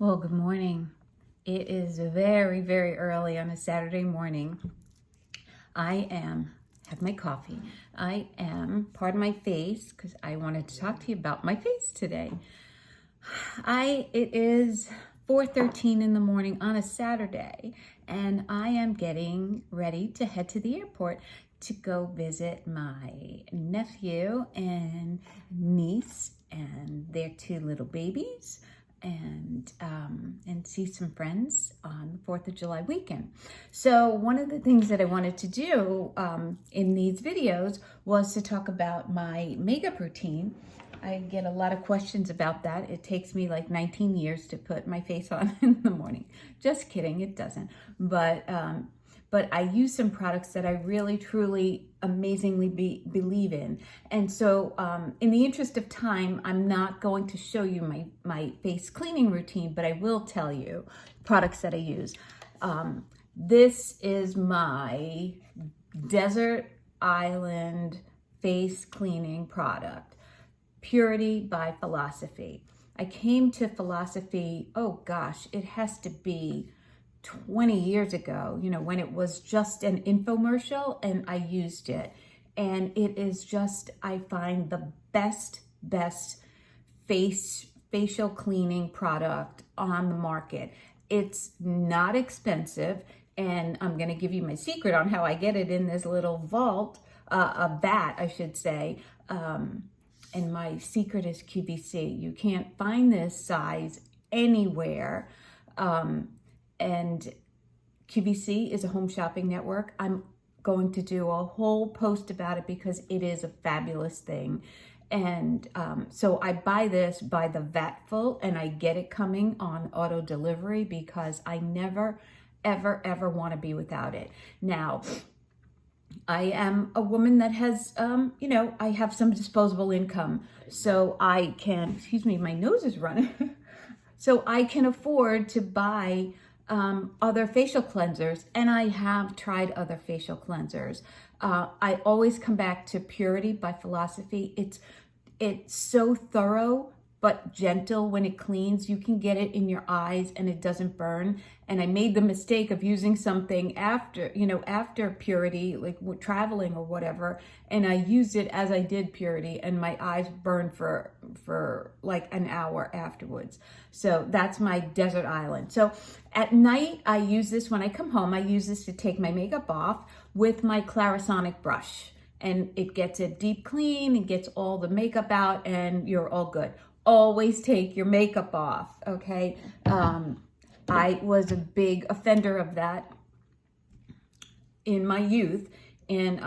Well, good morning. It is very, very early on a Saturday morning. Have my coffee. Pardon my face, because I wanted to talk to you about my face today. It is 4:13 in the morning on a Saturday, and I am getting ready to head to the airport to go visit my nephew and niece and their two little babies and see some friends on the 4th of July weekend. So one of the things that I wanted to do in these videos was to talk about my makeup routine. I get a lot of questions about that. It takes me like 19 years to put my face on in the morning. Just kidding, it doesn't. But I use some products that I really, truly, amazingly believe in. And so in the interest of time, I'm not going to show you my face cleaning routine, but I will tell you products that I use. This is my Desert Island face cleaning product, Purity by Philosophy. I came to Philosophy, oh gosh, it has to be 20 years ago, when it was just an infomercial, and I used it. And it is just, I find the best facial cleaning product on the market. It's not expensive, and I'm going to give you my secret on how I get it in this little a vat, I should say. And my secret is QVC. You can't find this size anywhere. And QVC is a home shopping network. I'm going to do a whole post about it because it is a fabulous thing. And so I buy this by the vatful, and I get it coming on auto delivery because I never, ever want to be without it. Now, I am a woman that has, I have some disposable income, so I can, excuse me, my nose is running. So I can afford to buy other facial cleansers, and I have tried other facial cleansers. I always come back to Purity by Philosophy. It's so thorough but gentle when it cleans. You can get it in your eyes and it doesn't burn. And I made the mistake of using something after Purity, like traveling or whatever, and I used it as I did Purity, and my eyes burned for like an hour afterwards. So that's my Desert Island. So at night, I use this when I come home. I use this to take my makeup off with my Clarisonic brush, and it gets a deep clean, it gets all the makeup out, and you're all good. Always take your makeup off, okay? I was a big offender of that in my youth, and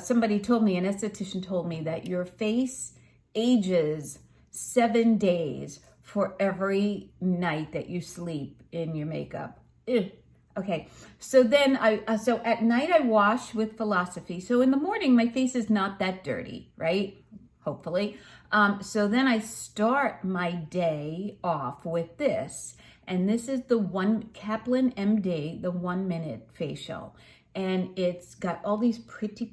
somebody told me, an esthetician told me, that your face ages 7 days for every night that you sleep in your makeup. Ugh. Okay, so then so at night I wash with Philosophy. So in the morning my face is not that dirty, right? Hopefully. So then I start my day off with this. And this is the Kaplan MD, the 1-minute facial. And it's got all these pretty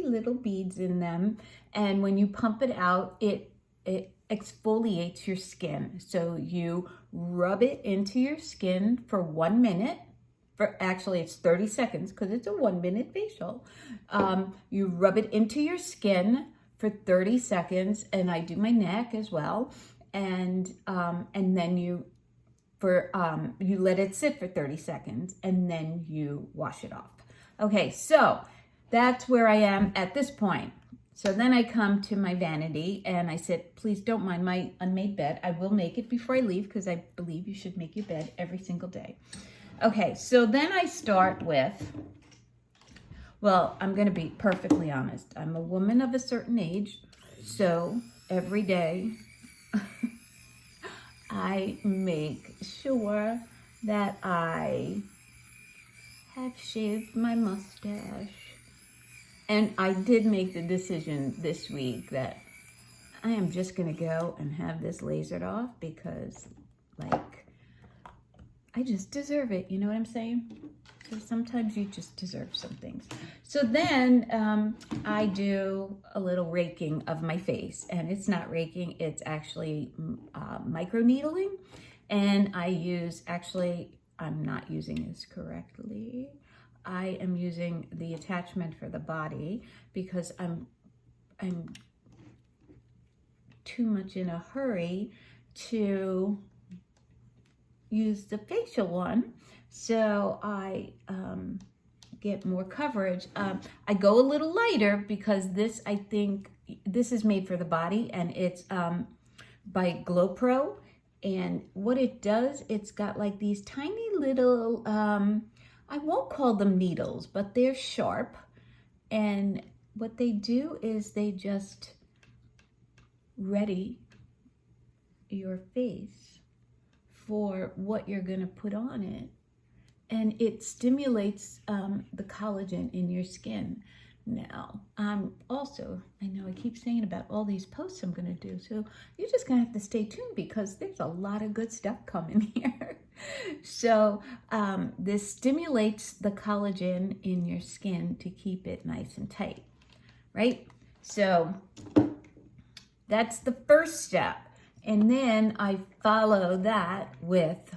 little beads in them. And when you pump it out, it exfoliates your skin. So you rub it into your skin for 1 minute. Actually, it's 30 seconds because it's a 1-minute facial. You rub it into your skin for 30 seconds, and I do my neck as well. And then you let it sit for 30 seconds, and then you wash it off. Okay, so that's where I am at this point. So then I come to my vanity and I said, please don't mind my unmade bed. I will make it before I leave because I believe you should make your bed every single day. Okay, so then I start with, well, I'm going to be perfectly honest. I'm a woman of a certain age, so every day I make sure that I have shaved my mustache. And I did make the decision this week that I am just going to go and have this lasered off because, like, I just deserve it. You know what I'm saying? So sometimes you just deserve some things. So then I do a little raking of my face. And it's not raking, it's actually micro needling. And I use, actually, I'm not using this correctly. I am using the attachment for the body because I'm too much in a hurry to use the facial one. So I get more coverage. I go a little lighter because this, I think, this is made for the body, and it's by GloPro. And what it does, it's got like these tiny little, I won't call them needles, but they're sharp. And what they do is they just ready your face for what you're going to put on it. And it stimulates the collagen in your skin. Now, also, I know I keep saying about all these posts I'm going to do, so you're just going to have to stay tuned because there's a lot of good stuff coming here. So this stimulates the collagen in your skin to keep it nice and tight, right? So that's the first step. And then I follow that with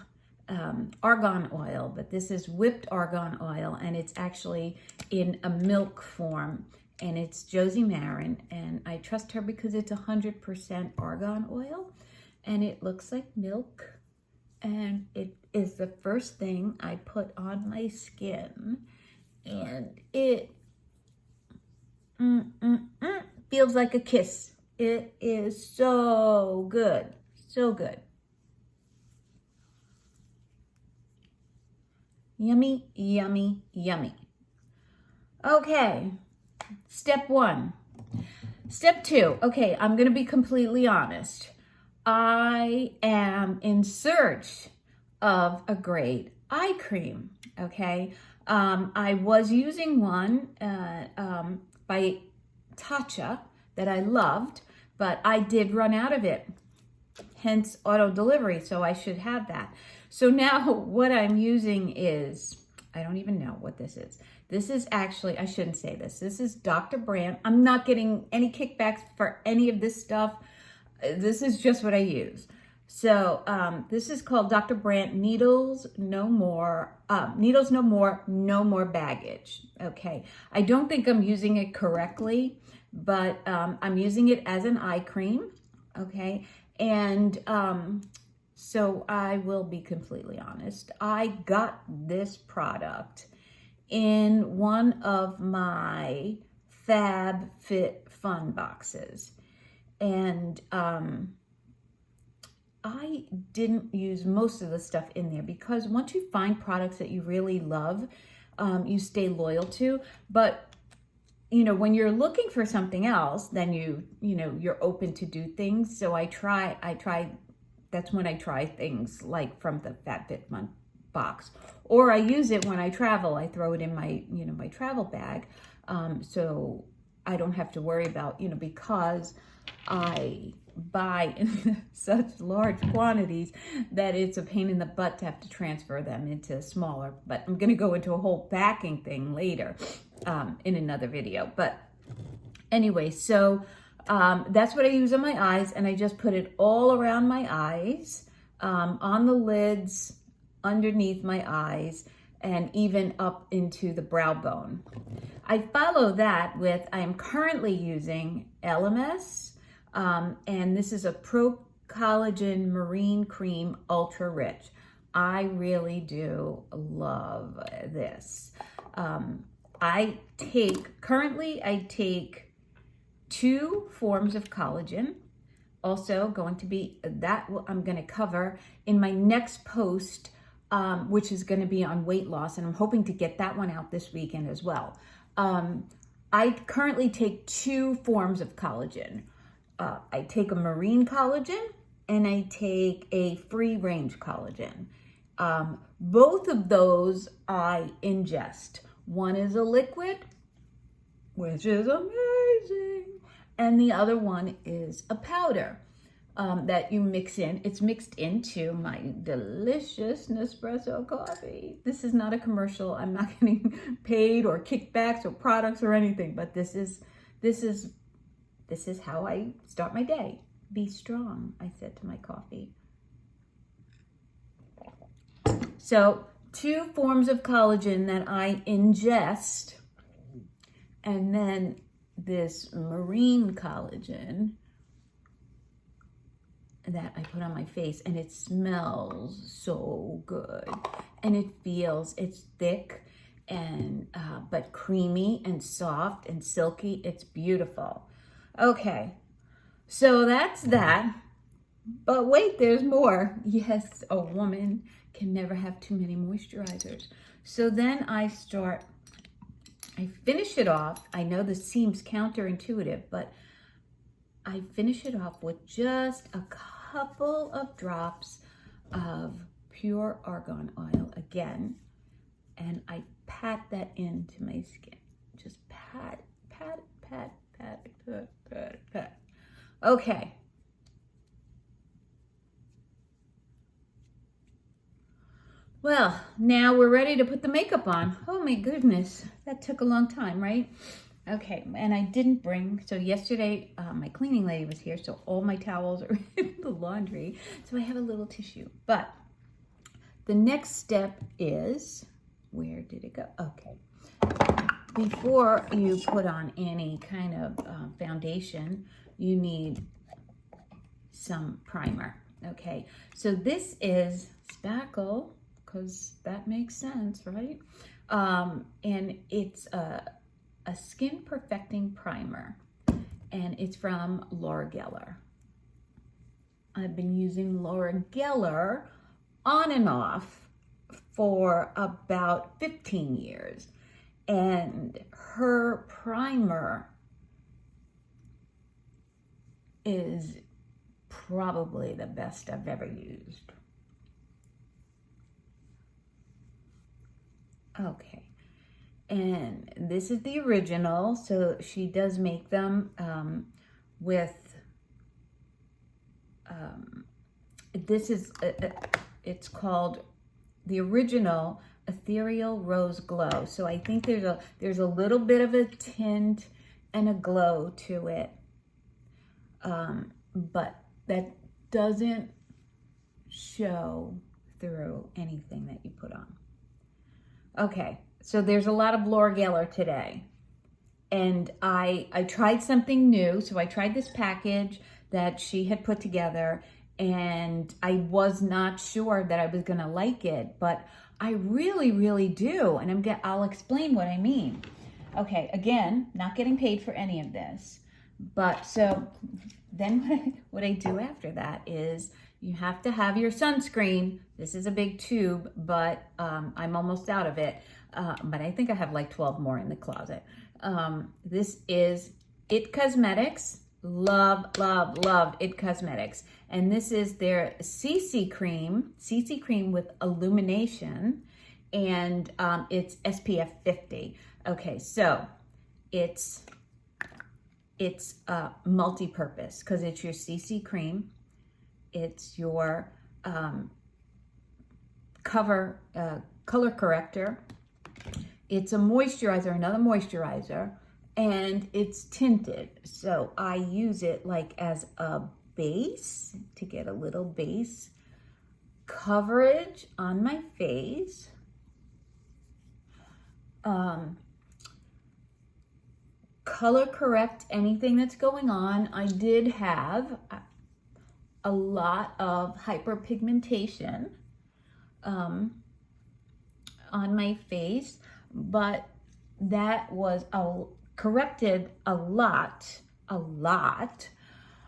argan oil, but this is whipped argan oil, and it's actually in a milk form, and it's Josie Maran, and I trust her because it's 100% argan oil, and it looks like milk, and it is the first thing I put on my skin, and it feels like a kiss. It is so good, so good. Yummy, yummy, yummy. Okay, step 1. Step 2, okay, I'm gonna be completely honest. I am in search of a great eye cream, okay? I was using one by Tatcha that I loved, but I did run out of it, hence auto delivery, so I should have that. So now what I'm using is, I don't even know what this is. This is actually, I shouldn't say this. This is Dr. Brandt. I'm not getting any kickbacks for any of this stuff. This is just what I use. So this is called Dr. Brandt Needles No More, Needles No More, No More Baggage. Okay, I don't think I'm using it correctly, but I'm using it as an eye cream. Okay, and so I will be completely honest. I got this product in one of my FabFitFun boxes. And I didn't use most of the stuff in there because once you find products that you really love, you stay loyal to. But you know, when you're looking for something else, then you're open to do things. So I try, that's when I try things like from the FabFitFun box, or I use it when I travel. I throw it in my, my travel bag. So I don't have to worry about, because I buy in such large quantities that it's a pain in the butt to have to transfer them into smaller, but I'm going to go into a whole packing thing later in another video. But anyway, so that's what I use on my eyes, and I just put it all around my eyes, on the lids, underneath my eyes, and even up into the brow bone. I follow that with, I am currently using LMS, and this is a Pro Collagen Marine Cream Ultra Rich. I really do love this. Currently I take 2 forms of collagen. Also going to be, that I'm going to cover in my next post, which is going to be on weight loss, and I'm hoping to get that one out this weekend as well. I currently take 2 forms of collagen. I take a marine collagen and I take a free range collagen. Both of those I ingest. One is a liquid, which is amazing, and the other one is a powder that you mix in. It's mixed into my delicious Nespresso coffee. This is not a commercial. I'm not getting paid or kickbacks or products or anything, but this is how I start my day. Be strong, I said to my coffee. So 2 forms of collagen that I ingest, and then this marine collagen that I put on my face, and it smells so good, and it's thick and but creamy and soft and silky. It's beautiful. Okay, so that's that. But wait, there's more. Yes, a woman can never have too many moisturizers. So then I finish it off. I know this seems counterintuitive, but I finish it off with just a couple of drops of pure argan oil again, and I pat that into my skin. Just pat, pat, pat, pat, pat, pat, pat. Okay. Well, now we're ready to put the makeup on. Oh my goodness, that took a long time, right? Okay, and I didn't bring, so yesterday my cleaning lady was here, so all my towels are in the laundry, so I have a little tissue. But the next step is, where did it go? Okay, before you put on any kind of foundation, you need some primer, okay? So this is Spackle, because that makes sense, right? And it's a skin perfecting primer, and it's from Laura Geller. I've been using Laura Geller on and off for about 15 years, and her primer is probably the best I've ever used. Okay, and this is the original, so she does make them with, this is, it's called the original Ethereal Rose Glow. So I think there's a little bit of a tint and a glow to it, but that doesn't show through anything that you put on. Okay, so there's a lot of Laura Geller today, and I tried something new. So I tried this package that she had put together, and I was not sure that I was gonna like it, but I really, really do, and I'll explain what I mean. Okay, again, not getting paid for any of this, but so then what I do after that is, you have to have your sunscreen. This is a big tube, but I'm almost out of it. But I think I have like 12 more in the closet. This is It Cosmetics. Love, love, love It Cosmetics. And this is their CC cream with illumination. And it's SPF 50. Okay, so it's multi-purpose because it's your CC cream. It's your color corrector. It's a moisturizer, another moisturizer, and it's tinted. So I use it like as a base to get a little base coverage on my face. Color correct anything that's going on. I did have a lot of hyperpigmentation on my face, but that was corrected a lot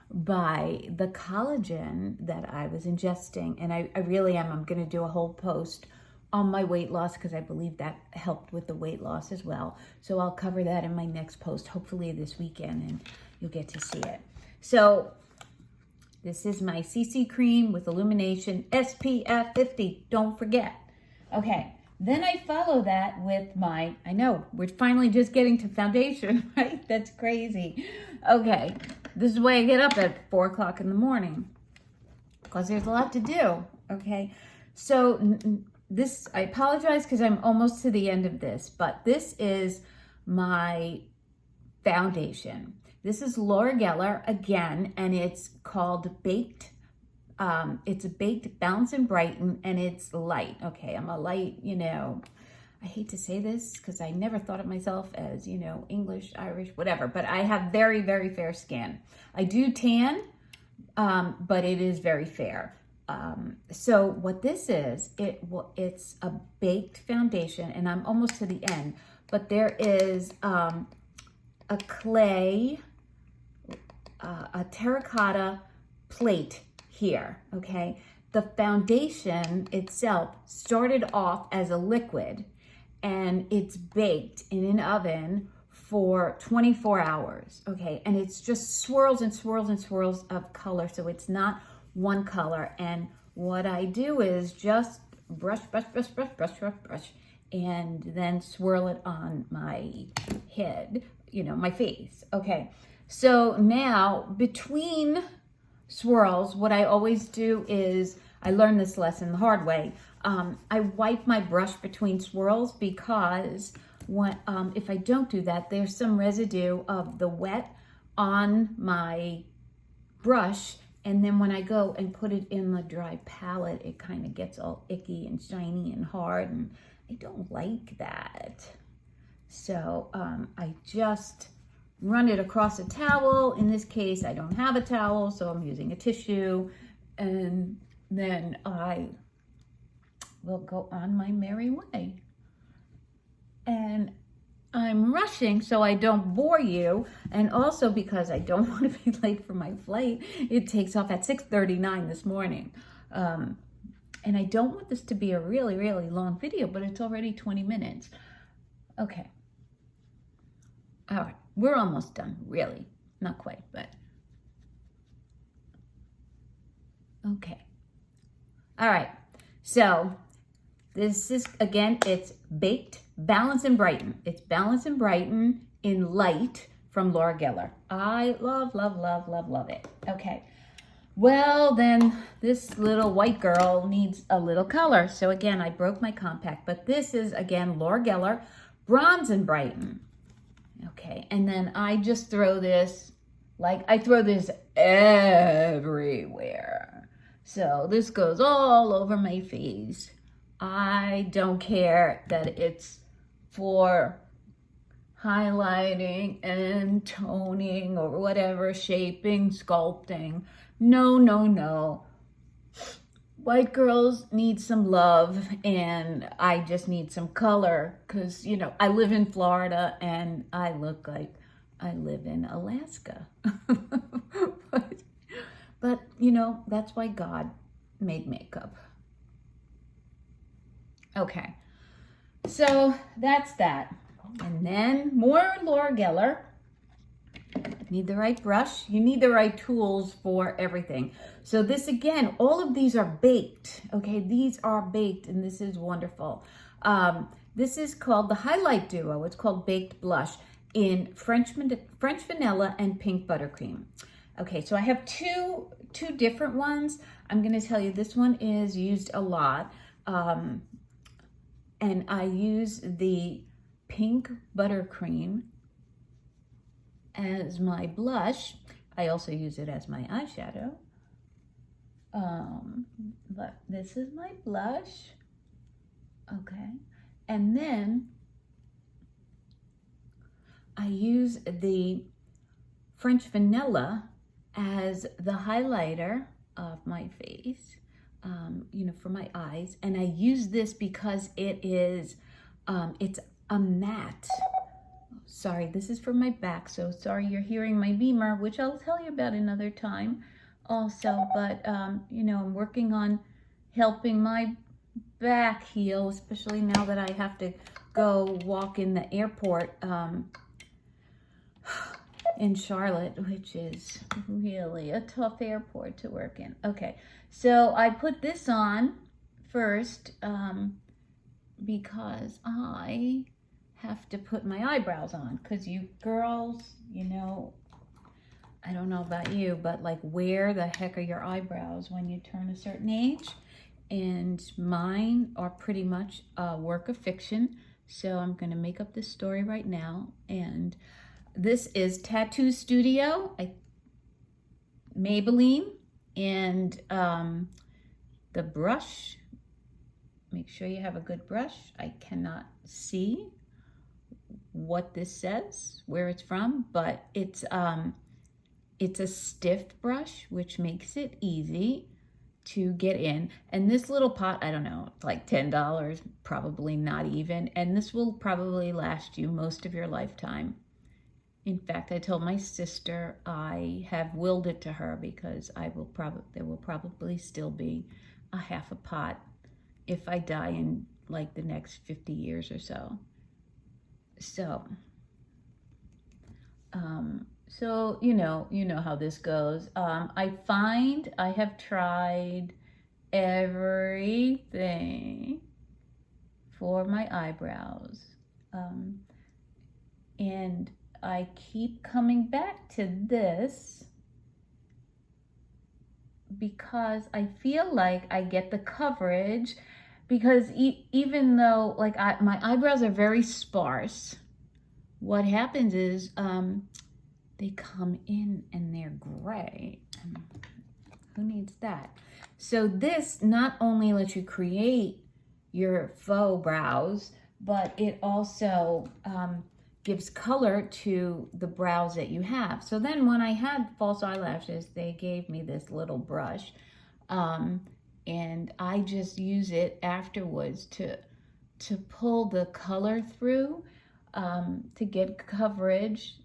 by the collagen that I was ingesting. And I really am. I'm going to do a whole post on my weight loss because I believe that helped with the weight loss as well. So I'll cover that in my next post, hopefully this weekend, and you'll get to see it. So this is my CC cream with illumination, SPF 50, don't forget. Okay, then I follow that with I know, we're finally just getting to foundation, right? That's crazy. Okay, this is why I get up at 4 o'clock in the morning, because there's a lot to do, okay? So this, I apologize because I'm almost to the end of this, but this is my foundation. This is Laura Geller again, and it's called Baked It's a baked Balance and Brighten, and it's light. Okay, I'm a light, I hate to say this because I never thought of myself as, English, Irish, whatever, but I have very, very fair skin. I do tan, but it is very fair. So what this is, it's a baked foundation, and I'm almost to the end, but there is a clay, a terracotta plate here, okay? The foundation itself started off as a liquid, and it's baked in an oven for 24 hours, okay? And it's just swirls and swirls and swirls of color, so it's not one color. And what I do is just brush, and then swirl it on my head, my face, okay? So now, between swirls, what I always do is, I learned this lesson the hard way, I wipe my brush between swirls, because if I don't do that, there's some residue of the wet on my brush, and then when I go and put it in the dry palette, it kind of gets all icky and shiny and hard, and I don't like that. So I just run it across a towel. In this case, I don't have a towel, so I'm using a tissue, and then I will go on my merry way. And I'm rushing so I don't bore you, and also because I don't want to be late for my flight. It takes off at 6:39 this morning. And I don't want this to be a really, really long video, but it's already 20 minutes. Okay. All right. We're almost done, really. Not quite, but okay. All right. So this is, again, it's baked Balance and Brighten. It's Balance and Brighten in light from Laura Geller. I love, love, love, love, love it. Okay. Well, then this little white girl needs a little color. So again, I broke my compact, but this is, again, Laura Geller Bronze and Brighten. Okay, and then I just throw this, I throw this everywhere. So this goes all over my face. I don't care that it's for highlighting and toning or whatever, shaping, sculpting. No, no, no. White girls need some love, and I just need some color because, I live in Florida and I look like I live in Alaska. but, that's why God made makeup. Okay, so that's that. And then more Laura Geller. Need the right brush. You need the right tools for everything. So this, again, all of these are baked. Okay, these are baked, and this is wonderful. This is called the Highlight Duo. It's called Baked Blush in French Vanilla and Pink Buttercream. Okay, so I have two different ones. I'm going to tell you this one is used a lot. And I use the Pink Buttercream as my blush. I also use it as my eyeshadow. But this is my blush. Okay. And then I use the French Vanilla as the highlighter of my face, for my eyes. And I use this because it's a matte. Sorry, this is for my back, so sorry you're hearing my beamer, which I'll tell you about another time also. But, I'm working on helping my back heal, especially now that I have to go walk in the airport in Charlotte, which is really a tough airport to work in. Okay, so I put this on first because I have to put my eyebrows on, because you girls, I don't know about you, but where the heck are your eyebrows when you turn a certain age? And mine are pretty much a work of fiction. So I'm going to make up this story right now. And this is Tattoo Studio, Maybelline. And the brush, make sure you have a good brush. I cannot see what this says, where it's from, but it's a stiff brush, which makes it easy to get in. And this little pot, I don't know, it's like $10, probably not even. And this will probably last you most of your lifetime. In fact, I told my sister I have willed it to her because there will probably still be a half a pot if I die in like the next 50 years or so. So, you know how this goes. I find I have tried everything for my eyebrows. And I keep coming back to this because I feel like I get the coverage, because even though like my eyebrows are very sparse, what happens is they come in and they're gray. Who needs that? So this not only lets you create your faux brows, but it also gives color to the brows that you have. So then when I had false eyelashes, they gave me this little brush, and I just use it afterwards to pull the color through, to get coverage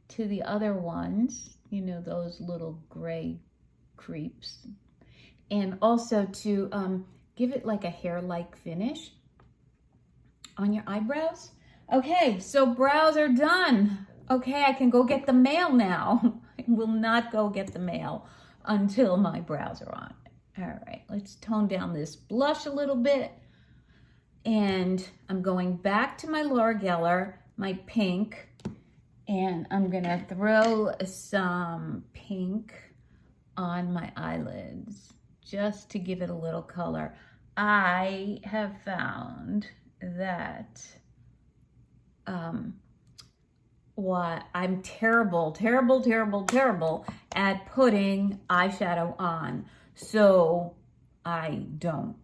to the other ones, those little gray creeps, and also to give it like a hair-like finish on your eyebrows. Okay, so brows are done. Okay, I can go get the mail now. I will not go get the mail until my brows are on. All right, let's tone down this blush a little bit. And I'm going back to my Laura Geller, my pink, and I'm gonna throw some pink on my eyelids just to give it a little color. I have found that I'm terrible at putting eyeshadow on. So I don't.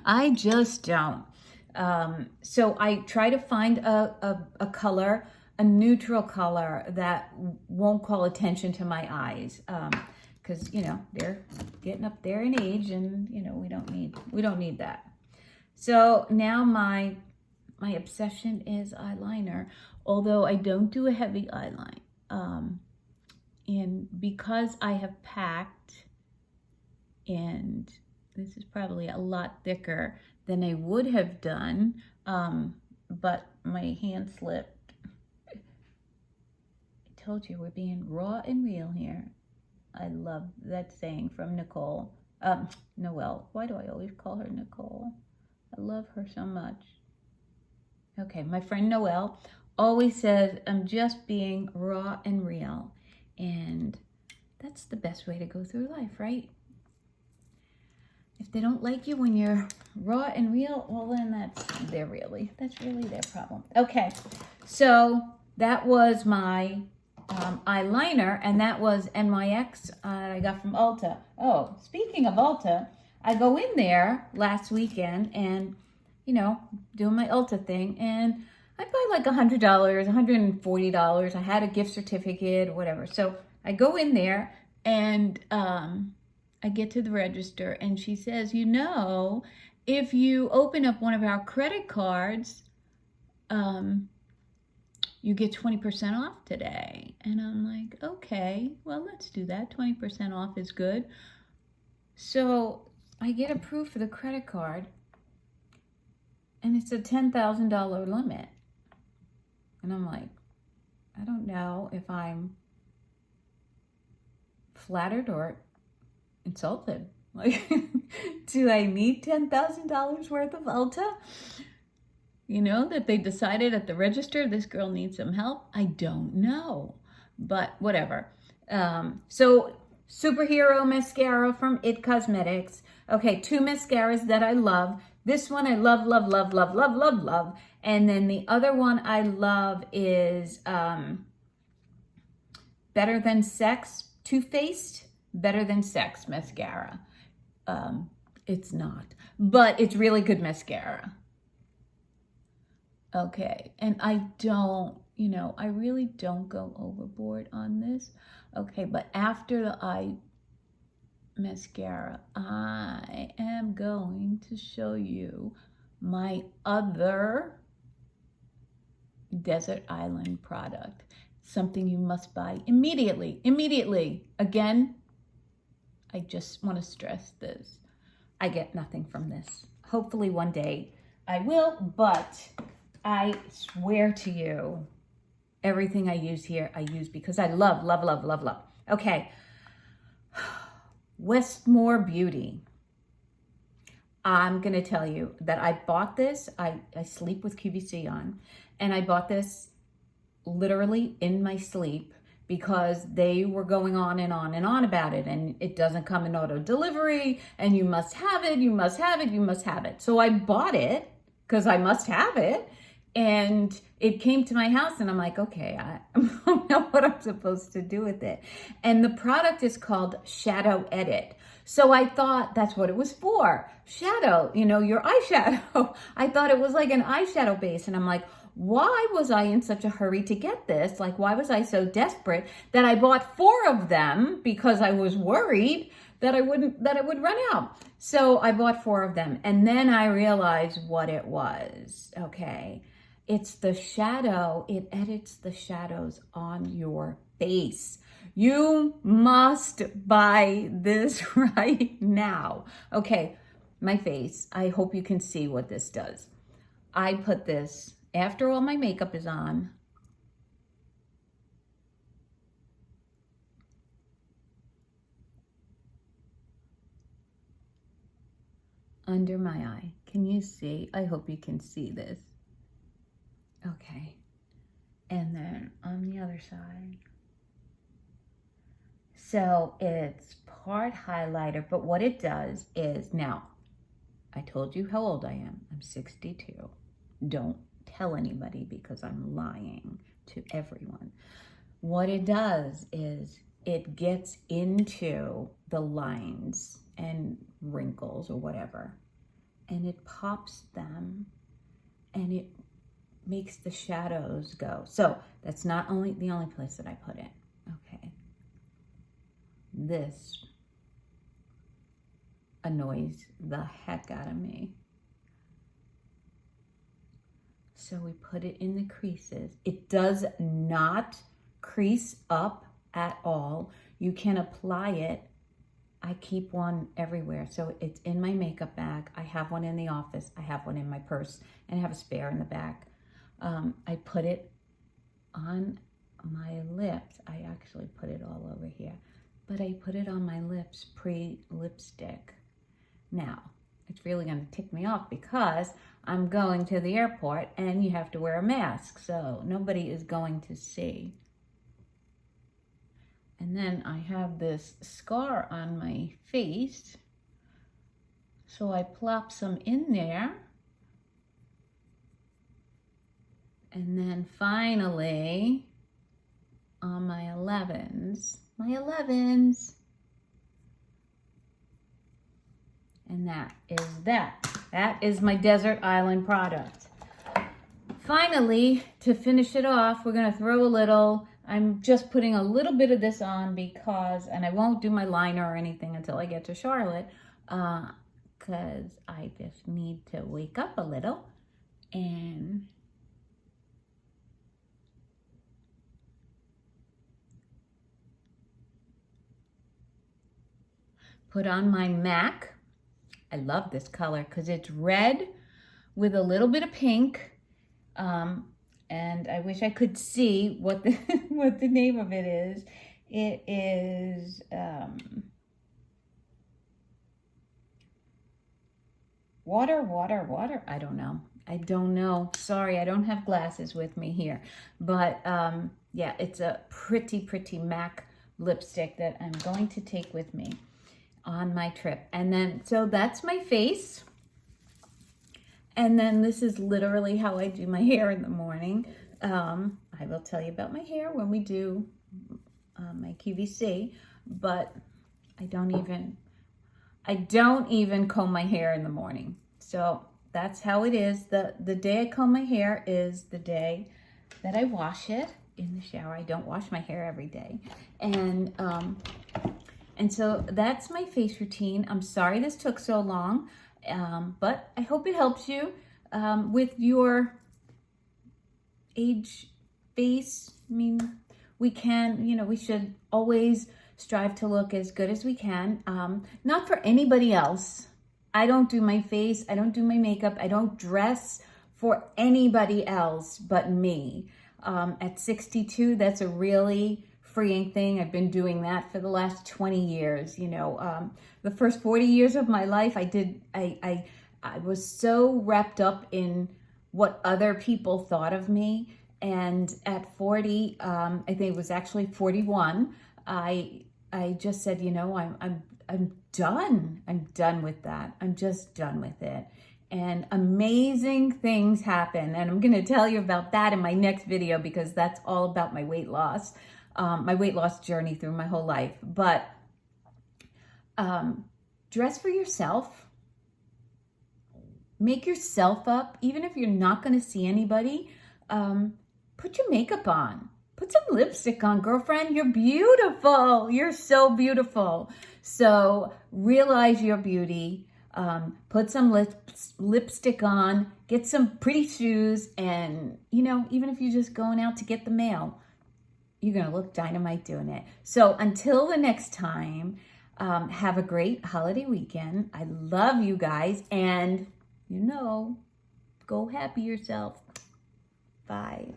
I just don't. So I try to find a color, a neutral color that won't call attention to my eyes. Because they're getting up there in age, and we don't need that. So now my obsession is eyeliner, although I don't do a heavy eyeline. And because I have packed, and this is probably a lot thicker than I would have done, but my hand slipped. I told you we're being raw and real here. I love that saying from Nicole. Noelle. Why do I always call her Nicole? I love her so much. Okay, my friend Noelle always says, I'm just being raw and real. And that's the best way to go through life, right? If they don't like you when you're raw and real, well then that's really their problem. Okay, so that was my eyeliner, and that was NYX I got from Ulta. Oh, speaking of Ulta, I go in there last weekend and, doing my Ulta thing, and I buy like $100, $140. I had a gift certificate, whatever. So I go in there and I get to the register, and she says, if you open up one of our credit cards, you get 20% off today. And I'm like, okay, well, let's do that. 20% off is good. So I get approved for the credit card, and it's a $10,000 limit. And I'm like, I don't know if I'm flattered or insulted. Like, do I need $10,000 worth of Ulta? That they decided at the register, this girl needs some help. I don't know, but whatever. So Superhero Mascara from IT Cosmetics. Okay, 2 mascaras that I love. This one I love. And then the other one I love is Better Than Sex Too Faced. Better Than Sex mascara. It's not, but it's really good mascara. Okay, and I don't, I really don't go overboard on this. Okay, but after the eye mascara, I am going to show you my other Desert Island product. Something you must buy immediately. Immediately. Again, I just want to stress this. I get nothing from this. Hopefully one day I will, but I swear to you, everything I use here, I use because I love, love, love, love, love. Okay. Westmore Beauty. I'm going to tell you that I bought this. I sleep with QVC on, and I bought this literally in my sleep because they were going on and on and on about it, and it doesn't come in auto delivery, and you must have it, you must have it, you must have it. So I bought it because I must have it, and it came to my house, and I'm like, okay, I don't know what I'm supposed to do with it. And the product is called Shadow Edit. So I thought that's what it was for. Shadow, your eyeshadow. I thought it was like an eyeshadow base, and I'm like, why was I in such a hurry to get this? Like, why was I so desperate that I bought 4 of them because I was worried that it would run out. So I bought 4 of them, and then I realized what it was. Okay. It's the shadow. It edits the shadows on your face. You must buy this right now. Okay, my face. I hope you can see what this does. I put this after all my makeup is on. Under my eye. Can you see? I hope you can see this. Okay. And then on the other side. So it's part highlighter, but what it does is, now, I told you how old I am. I'm 62. Don't tell anybody because I'm lying to everyone. What it does is it gets into the lines and wrinkles or whatever, and it pops them, and it makes the shadows go. So that's not only the only place that I put it. Okay. This annoys the heck out of me. So we put it in the creases. It does not crease up at all. You can apply it. I keep one everywhere. So it's in my makeup bag. I have one in the office. I have one in my purse, and I have a spare in the back. I put it on my lips. I actually put it all over here, but I put it on my lips pre-lipstick. Now, it's really going to tick me off because I'm going to the airport and you have to wear a mask, so nobody is going to see. And then I have this scar on my face, so I plop some in there. And then finally, on my 11s, and that is that. That is my Desert Island product. Finally, to finish it off, we're gonna throw a little, I'm just putting a little bit of this on because, and I won't do my liner or anything until I get to Charlotte, because I just need to wake up a little and put on my MAC. I love this color because it's red with a little bit of pink. And I wish I could see what the what the name of it is. It is water. I don't know. Sorry, I don't have glasses with me here. But yeah, it's a pretty MAC lipstick that I'm going to take with me on my trip. And then, so that's my face. And then this is literally how I do my hair in the morning. I will tell you about my hair when we do my QVC, but I don't even comb my hair in the morning. So that's how it is. The day I comb my hair is the day that I wash it in the shower. I don't wash my hair every day. And so that's my face routine. I'm sorry this took so long, but I hope it helps you with your age face. I mean, we should always strive to look as good as we can. Not for anybody else. I don't do my face. I don't do my makeup. I don't dress for anybody else but me. At 62, that's a really freeing thing. I've been doing that for the last 20 years. The first 40 years of my life, I was so wrapped up in what other people thought of me. And at 40, I think it was actually 41, I just said, I'm done. I'm done with that. I'm just done with it. And amazing things happen. And I'm going to tell you about that in my next video, because that's all about my weight loss journey through my whole life. But dress for yourself. Make yourself up. Even if you're not going to see anybody, put your makeup on. Put some lipstick on, girlfriend. You're beautiful. You're so beautiful. So realize your beauty. Put some lipstick on. Get some pretty shoes. And, even if you're just going out to get the mail, you're going to look dynamite doing it. So until the next time, have a great holiday weekend. I love you guys. And, go happy yourself. Bye.